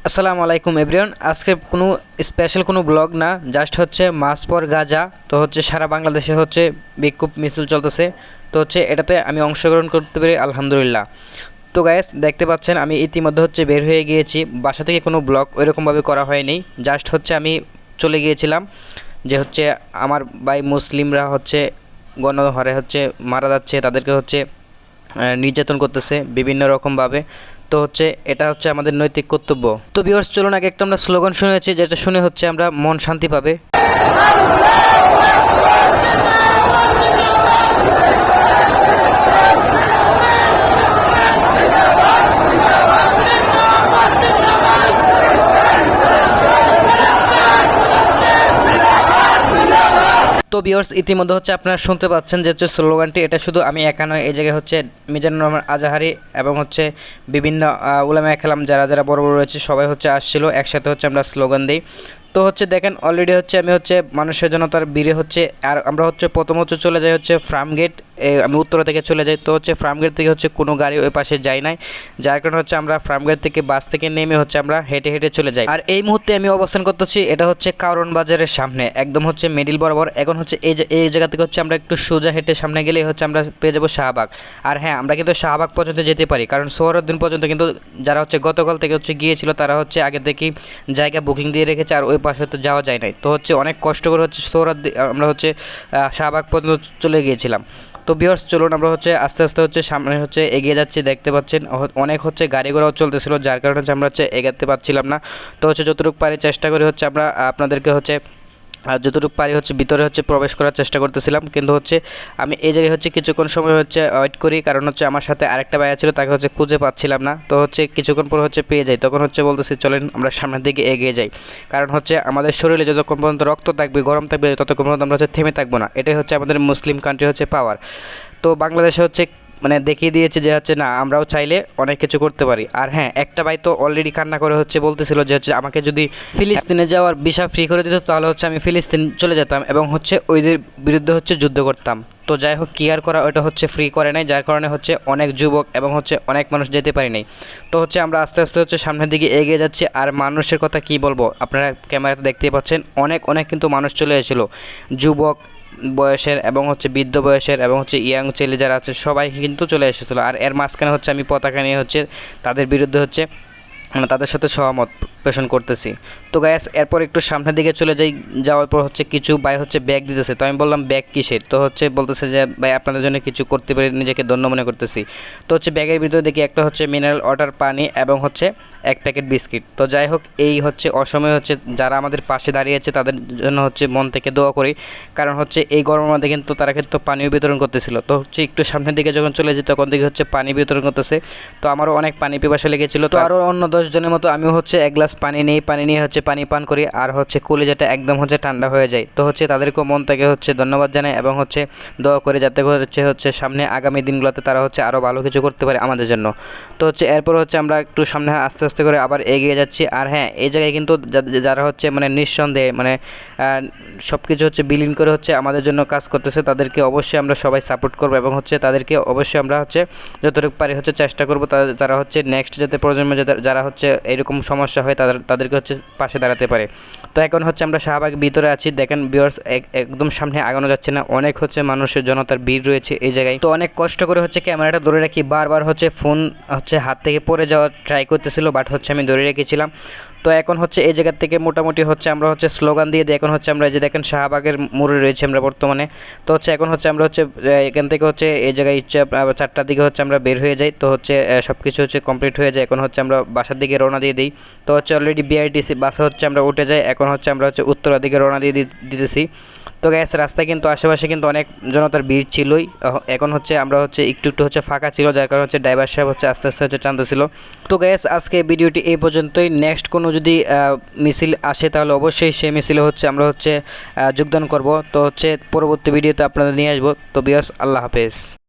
আসসালামু আলাইকুম এভরিওয়ান। আজকে কোনো স্পেশাল কোনো ব্লগ না, জাস্ট হচ্ছে মাস ফর গাজা। তো হচ্ছে সারা বাংলাদেশে হচ্ছে বিক্ষোভ মিছিল চলতেছে। তো হচ্ছে এটাতে আমি অংশগ্রহণ করতে পেরে আলহামদুলিল্লাহ। তো গাইস দেখতে পাচ্ছেন আমি ইতিমধ্যে হচ্ছে বের হয়ে গিয়েছি। বাসা থেকে কোনো ব্লগ ওইরকমভাবে করা হয়নি, জাস্ট হচ্ছে আমি চলে গিয়েছিলাম যে হচ্ছে আমার ভাই মুসলিমরা হচ্ছে গণহারে হচ্ছে মারা যাচ্ছে, তাদেরকে হচ্ছে নির্যাতন করতেছে বিভিন্ন রকমভাবে। তো হচ্ছে এটা হচ্ছে আমাদের নৈতিক কর্তব্য। তো ভিউয়ার্স চলুন আগে একটা আমরা স্লোগান শুনেছি, যেটা শুনে হচ্ছে আমরা মন শান্তি পাবে। তো ভিউয়ার্স ইতিমধ্যে হচ্ছে আপনারা শুনতে পাচ্ছেন যে হচ্ছে স্লোগানটি, এটা শুধু আমি একা নয়, এই জায়গায় হচ্ছে মিজানুর রহমান আজাহারি এবং হচ্ছে বিভিন্ন উলামায়ে কেরাম যারা যারা বড় বড় রয়েছে সবাই হচ্ছে আসছিল, একসাথে হচ্ছে আমরা স্লোগান দিই। তো হচ্ছে দেখেন অলরেডি হচ্ছে আমি হচ্ছে মানুষের জনতার ভিড়ে হচ্ছে, আর আমরা হচ্ছে প্রথম হচ্ছে চলে যাই হচ্ছে ফার্মগেট। আমি উত্তরা থেকে চলে যাই। তো হচ্ছে ফার্মগেট থেকে হচ্ছে কোনো গাড়ি ওই পাশে যায় নাই, যার কারণে হচ্ছে আমরা ফার্মগেট থেকে বাস থেকে নেমে হচ্ছে আমরা হেঁটে হেঁটে চলে যাই। আর এই মুহূর্তে আমি অবস্থান করতেছি এটা হচ্ছে কারওয়ান বাজারের সামনে, একদম হচ্ছে মিডিল বরাবর। এখন হচ্ছে এই জায়গা থেকে হচ্ছে আমরা একটু সোজা হেঁটে সামনে গেলেই হচ্ছে আমরা পেয়ে যাবো শাহবাগ। আর হ্যাঁ, আমরা কিন্তু শাহবাগ পর্যন্ত যেতে পারি, কারণ সোহরাওয়ার্দী পর্যন্ত কিন্তু যারা হচ্ছে গতকাল থেকে হচ্ছে গিয়েছিল তারা হচ্ছে আগে থেকেই জায়গা বুকিং দিয়ে রেখেছে, আর ওই পাশে তো যাওয়া যায় নাই। তো হচ্ছে অনেক কষ্ট করে হচ্ছে সোহরাওয়ার্দী আমরা হচ্ছে শাহবাগ পর্যন্ত চলে গিয়েছিলাম। তো ভিউয়ার্স চলুন আমরা হচ্ছে আস্তে আস্তে হচ্ছে সামনে হচ্ছে এগিয়ে যাচ্ছি। দেখতে পাচ্ছেন অনেক হচ্ছে গাড়ি ঘোড়াও চলতেছিল, যার কারণে হচ্ছে আমরা হচ্ছে এগাতে পারছিলাম না। তো হচ্ছে যতটুকু পারি চেষ্টা করে হচ্ছে আমরা আপনাদেরকে হচ্ছে যতটুকু পারি হচ্ছে ভিতরে হচ্ছে প্রবেশ করার চেষ্টা করতেছিলাম, কিন্তু হচ্ছে আমি এই জায়গায় হচ্ছে কিছুক্ষণ সময় হচ্ছে ওয়েট করি, কারণ হচ্ছে আমার সাথে আরেকটা ভাইয়া ছিল, তাকে হচ্ছে খুঁজে পাচ্ছিলাম না। তো হচ্ছে কিছুক্ষণ পর হচ্ছে পেয়ে যাই, তখন হচ্ছে বলতেছি চলেন আমরা সামনের দিকে এগিয়ে যাই, কারণ হচ্ছে আমাদের শরীরে যতক্ষণ পর্যন্ত রক্ত থাকবে, গরম থাকবে, ততক্ষণ পর্যন্ত আমরা হচ্ছে থেমে থাকবো না। এটাই হচ্ছে আমাদের মুসলিম কান্ট্রি হচ্ছে পাওয়ার। তো বাংলাদেশে হচ্ছে মানে দেখিয়ে দিয়েছে যে হচ্ছে না, আমরাও চাইলে অনেক কিছু করতে পারি। আর হ্যাঁ, একটা ভাই তো অলরেডি কান্না করে হচ্ছে বলতেছিল যে হচ্ছে আমাকে যদি ফিলিস্তিনে যাওয়ার ভিসা ফ্রি করে দিত তাহলে হচ্ছে আমি ফিলিস্তিন চলে যেতাম এবং হচ্ছে ওইদের বিরুদ্ধে হচ্ছে যুদ্ধ করতাম। তো যাই হোক, কি আর করা, ওটা হচ্ছে ফ্রি করে নাই, যার কারণে হচ্ছে অনেক যুবক এবং হচ্ছে অনেক মানুষ যেতে পারি নাই। তো হচ্ছে আমরা আস্তে আস্তে হচ্ছে সামনের দিকে এগিয়ে যাচ্ছি। আর মানুষের কথা কি বলবো, আপনারা ক্যামেরাতে দেখতেই পাচ্ছেন অনেক অনেক কিন্তু মানুষ চলে এসেছিলো, যুবক বয়সের এবং হচ্ছে বৃদ্ধ বয়সের এবং হচ্ছে ইয়াং ছেলে যারা আছে সবাই কিন্তু চলে এসেছিলো। আর এর মাঝখানে হচ্ছে আমি পতাকা নিয়ে হচ্ছে তাদের বিরুদ্ধে হচ্ছে তাদের সাথে সহমত পোষণ করতেছি। তো গ্যাস এরপর একটু সামনের দিকে চলে যাই, যাওয়ার পর হচ্ছে কিছু ভাই হচ্ছে ব্যাগ দিতেছে। তো আমি বললাম ব্যাগ কিসের? তো হচ্ছে বলতেছে যে ভাই আপনাদের জন্য কিছু করতে পেরে নিজেকে ধন্য মনে করতেছি। তো হচ্ছে ব্যাগের ভিতরে দেখি একটা হচ্ছে মিনারেল ওয়াটার পানি এবং হচ্ছে এক প্যাকেট বিস্কিট। তো যাই হোক, এই হচ্ছে অসময়ে হচ্ছে যারা আমাদের পাশে দাঁড়িয়েছে তাদের জন্য হচ্ছে মন থেকে দোয়া করি, কারণ হচ্ছে এই গরমের মধ্যে কিন্তু তারা কিন্তু পানিও বিতরণ করতেছিল। তো হচ্ছে একটু সামনের দিকে যখন চলে যেত তখন দিকে হচ্ছে পানি বিতরণ করতেছে। তো আমারও অনেক পানি পিপাসা লেগেছিল, তো আরও অন্য 10 জনের মতো আমিও হচ্ছে এক গ্লাস পানি নিয়ে হচ্ছে পানি পান করি, আর হচ্ছে কলিজাটা একদম হচ্ছে ঠান্ডা হয়ে যায়। তো হচ্ছে তাদেরকেও মন থেকে হচ্ছে ধন্যবাদ জানাই এবং হচ্ছে দোয়া করে যাতে হচ্ছে সামনে আগামী দিনগুলোতে তারা হচ্ছে আরও ভালো কিছু করতে পারে আমাদের জন্য। তো হচ্ছে এরপর হচ্ছে আমরা একটু সামনে আস্তে আস্তে করে আবার এগিয়ে যাচ্ছি। আর হ্যাঁ, এই জায়গায় কিন্তু যারা হচ্ছে মানে নিঃসন্দেহে মানে সব কিছু হচ্ছে বিলীন করে হচ্ছে আমাদের জন্য কাজ করতেছে, তাদেরকে অবশ্যই আমরা সবাই সাপোর্ট করবো এবং হচ্ছে তাদেরকে অবশ্যই আমরা হচ্ছে যতটুকু পারি হচ্ছে চেষ্টা করবো তারা হচ্ছে নেক্সট যাতে প্রজন্মে যারা হচ্ছে এরকম সমস্যা হয় তাদেরকে হচ্ছে পাশে দাঁড়াতে পারে। তো এখন হচ্ছে আমরা শাহবাগ ভিতরে আছি, দেখেন ভিউয়ার্স একদম সামনে আগানো যাচ্ছে না, অনেক হচ্ছে মানুষের জনতার ভিড় রয়েছে এই জায়গায়। তো অনেক কষ্ট করে হচ্ছে ক্যামেরাটা ধরে রাখি, বারবার হচ্ছে ফোন হচ্ছে হাত থেকে পড়ে যাওয়ার ট্রাই করতেছিল, বাট হচ্ছে আমি ধরে রেখেছিলাম। তো এখন হচ্ছে এই জায়গা থেকে মোটামুটি হচ্ছে আমরা হচ্ছে স্লোগান দিয়ে দিই। এখন হচ্ছে আমরা যে দেখেন শাহবাগের মোড়ে রয়েছে আমরা বর্তমানে। তো হচ্ছে এখন হচ্ছে আমরা হচ্ছে এখান থেকে হচ্ছে এই জায়গায় ইচ্ছা 4টার দিকে হচ্ছে আমরা বের হয়ে যাই। তো হচ্ছে সব কিছু হচ্ছে কমপ্লিট হয়ে যায়, এখন হচ্ছে আমরা বাসার দিকে রওনা দিয়ে দিই। তো হচ্ছে অলরেডি বিআরটিসি বাসে হচ্ছে আমরা উঠে যাই, এখন হচ্ছে আমরা হচ্ছে উত্তরার দিকে রওনা দিয়ে দিতেছি। তো গ্যাস রাস্তায় কিন্তু আশেপাশে কিন্তু অনেক জনতার ভিড় ছিলই, এখন হচ্ছে আমরা হচ্ছে একটু হচ্ছে ফাঁকা ছিল, যার কারণে হচ্ছে ড্রাইভার সাহেব হচ্ছে আস্তে আস্তে হচ্ছে টানতেছিল। তো গ্যাস আজকে ভিডিওটি এই পর্যন্তই। নেক্সট কোনো যদি মিছিল আসে তাহলে অবশ্যই সেই মিছিলে হচ্ছে আমরা হচ্ছে যোগদান করব। তো হচ্ছে পরবর্তী ভিডিওতে আপনাদের নিয়ে আসবো। তো বিয়াস, আল্লাহ হাফেজ।